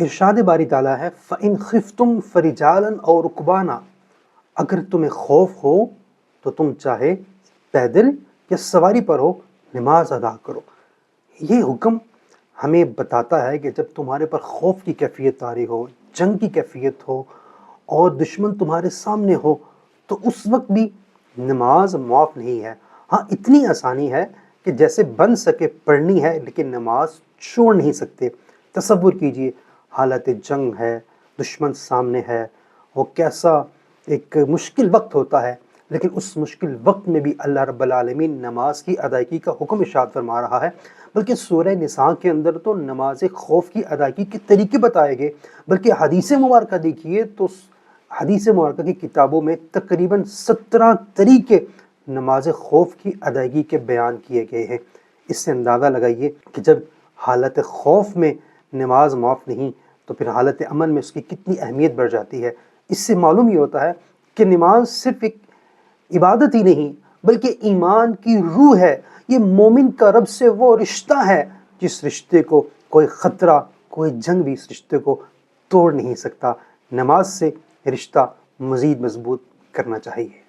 ارشاد باری تعالیٰ ہے فَإِنْ خِفْتُمْ فَرِجَالًا أَوْ رُكْبَانًا، اگر تمہیں خوف ہو تو تم چاہے پیدل یا سواری پر ہو نماز ادا کرو۔ یہ حکم ہمیں بتاتا ہے کہ جب تمہارے پر خوف کی کیفیت طاری ہو، جنگ کی کیفیت ہو اور دشمن تمہارے سامنے ہو تو اس وقت بھی نماز معاف نہیں ہے۔ ہاں اتنی آسانی ہے کہ جیسے بن سکے پڑھنی ہے لیکن نماز چھوڑ نہیں سکتے۔ تصور کیجئے حالت جنگ ہے، دشمن سامنے ہے، وہ کیسا ایک مشکل وقت ہوتا ہے، لیکن اس مشکل وقت میں بھی اللہ رب العالمین نماز کی ادائیگی کا حکم ارشاد فرما رہا ہے۔ بلکہ سورہ نساء کے اندر تو نماز خوف کی ادائیگی کے طریقے بتائے گئے، بلکہ حدیث مبارکہ دیکھیے تو حدیث مبارکہ کی کتابوں میں تقریباً 17 طریقے نماز خوف کی ادائیگی کے بیان کیے گئے ہیں۔ اس سے اندازہ لگائیے کہ جب حالت خوف میں نماز معاف نہیں تو پھر حالت امن میں اس کی کتنی اہمیت بڑھ جاتی ہے۔ اس سے معلوم یہ ہوتا ہے کہ نماز صرف ایک عبادت ہی نہیں بلکہ ایمان کی روح ہے۔ یہ مومن کا رب سے وہ رشتہ ہے جس رشتے کو کوئی خطرہ، کوئی جنگ بھی اس رشتے کو توڑ نہیں سکتا۔ نماز سے رشتہ مزید مضبوط کرنا چاہیے۔